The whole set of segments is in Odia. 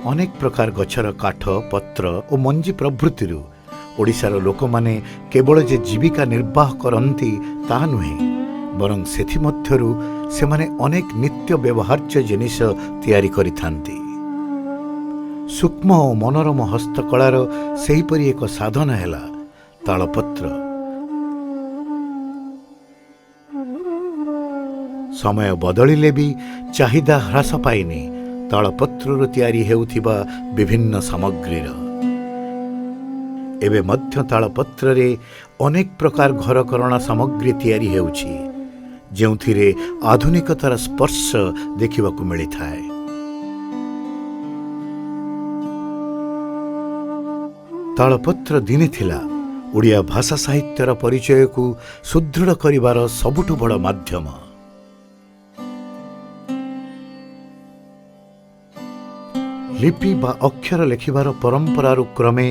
ଅନେକ ପ୍ରକାର ଗଛର କାଠ ପତ୍ର ଓ ମଞ୍ଜି ପ୍ରଭୃତିରୁ ଓଡ଼ିଶାର ଲୋକମାନେ କେବଳ ଯେ ଜୀବିକା ନିର୍ବାହ କରନ୍ତି ତାହା ନୁହେଁ, ବରଂ ସେଥିମଧ୍ୟରୁ ସେମାନେ ଅନେକ ନିତ୍ୟ ବ୍ୟବହାର୍ଯ୍ୟ ଜିନିଷ ତିଆରି କରିଥାନ୍ତି। ସୂକ୍ଷ୍ମ ଓ ମନୋରମ ହସ୍ତକଳାର ସେହିପରି ଏକ ସାଧନ ହେଲା ତାଳପତ୍ର। ସମୟ ବଦଳିଲେ ବି ଚାହିଦା ହ୍ରାସ ପାଇନି ତାଳପତ୍ରରୁ ତିଆରି ହେଉଥିବା ବିଭିନ୍ନ ସାମଗ୍ରୀର। ଏବେ ମଧ୍ୟ ତାଳପତ୍ରରେ ଅନେକ ପ୍ରକାର ଘରକରଣା ସାମଗ୍ରୀ ତିଆରି ହେଉଛି, ଯେଉଁଥିରେ ଆଧୁନିକତାର ସ୍ପର୍ଶ ଦେଖିବାକୁ ମିଳିଥାଏ। ତାଳପତ୍ର ଦିନେ ଥିଲା ଓଡ଼ିଆ ଭାଷା ସାହିତ୍ୟର ପରିଚୟକୁ ସୁଦୃଢ଼ କରିବାର ସବୁଠୁ ବଡ଼ ମାଧ୍ୟମ। ଲିପି ବା ଅକ୍ଷର ଲେଖିବାର ପରମ୍ପରାରୁ କ୍ରମେ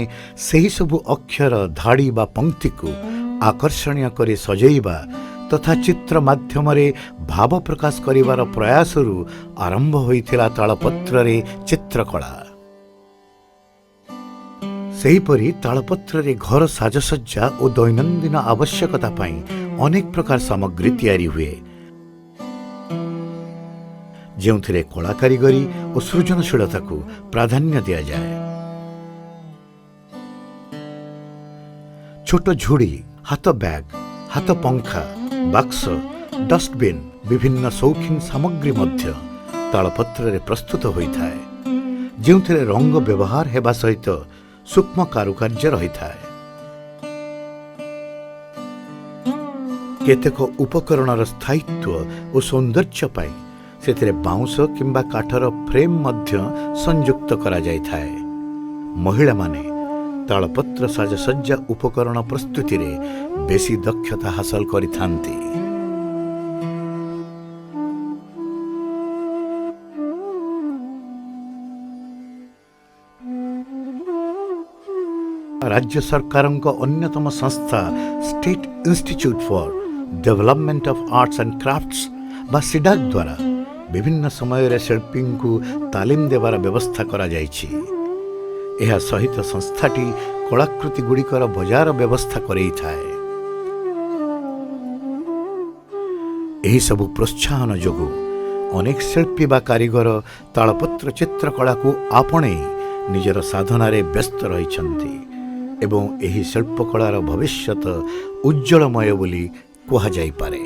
ସେହି ସବୁ ଅକ୍ଷର ଧାଡ଼ି ବା ପଂକ୍ତିକୁ ଆକର୍ଷଣୀୟ କରି ସଜେଇବା ତଥା ଚିତ୍ର ମାଧ୍ୟମରେ ଭାବ ପ୍ରକାଶ କରିବାର ପ୍ରୟାସରୁ ଆରମ୍ଭ ହୋଇଥିଲା ତାଳପତ୍ରରେ ଚିତ୍ରକଳା। ସେହିପରି ତାଳପତ୍ରରେ ଘର ସାଜସଜ୍ଜା ଓ ଦୈନନ୍ଦିନ ଆବଶ୍ୟକତା ପାଇଁ ଅନେକ ପ୍ରକାର ସାମଗ୍ରୀ ତିଆରି ହୁଏ, ଯେଉଁଥିରେ କଳା କାରିଗରୀ ଓ ସୃଜନଶୀଳତାକୁ ପ୍ରାଧାନ୍ୟ ଦିଆଯାଏ। ଛୋଟ ଝୁଡ଼ି, ହାତ ବ୍ୟାଗ, ହାତ ପଙ୍ଖା, ବାକ୍ସ, ଡଷ୍ଟବିନ୍, ବିଭିନ୍ନ ସୌଖିନ ସାମଗ୍ରୀ ମଧ୍ୟ ତାଳପତ୍ରରେ ପ୍ରସ୍ତୁତ ହୋଇଥାଏ, ଯେଉଁଥିରେ ରଙ୍ଗ ବ୍ୟବହାର ହେବା ସହିତ ସୂକ୍ଷ୍ମ କାରୁକାର୍ଯ୍ୟ ରହିଥାଏ। କେତେକ ଉପକରଣର ସ୍ଥାୟିତ୍ୱ ଓ ସୌନ୍ଦର୍ଯ୍ୟ ପାଇଁ ସେଥିରେ ବାଉଁଶ କିମ୍ବା କାଠର ଫ୍ରେମ୍ ମଧ୍ୟ ସଂଯୁକ୍ତ କରାଯାଇଥାଏ। ମହିଳାମାନେ ତାଳପତ୍ର ସାଜସଜ୍ଜା ଉପକରଣ ପ୍ରସ୍ତୁତିରେ ବେଶୀ ଦକ୍ଷତା ହାସଲ କରିଥାନ୍ତି। ରାଜ୍ୟ ସରକାରଙ୍କ ଅନ୍ୟତମ ସଂସ୍ଥା state institute for development of arts and crafts ବା ସିଡାକ୍ ଦ୍ୱାରା ବିଭିନ୍ନ ସମୟରେ ଶିଳ୍ପୀଙ୍କୁ ତାଲିମ ଦେବାର ବ୍ୟବସ୍ଥା କରାଯାଇଛି। ଏହା ସହିତ ସଂସ୍ଥାଟି କଳାକୃତିଗୁଡ଼ିକର ବଜାର ବ୍ୟବସ୍ଥା କରେଇଥାଏ। ଏହିସବୁ ପ୍ରୋତ୍ସାହନ ଯୋଗୁଁ ଅନେକ ଶିଳ୍ପୀ ବା କାରିଗର ତାଳପତ୍ର ଚିତ୍ରକଳାକୁ ଆପଣେଇ ନିଜର ସାଧନାରେ ବ୍ୟସ୍ତ ରହିଛନ୍ତି ଏବଂ ଏହି ଶିଳ୍ପକଳାର ଭବିଷ୍ୟତ ଉଜ୍ଜଳମୟ ବୋଲି କୁହାଯାଇପାରେ।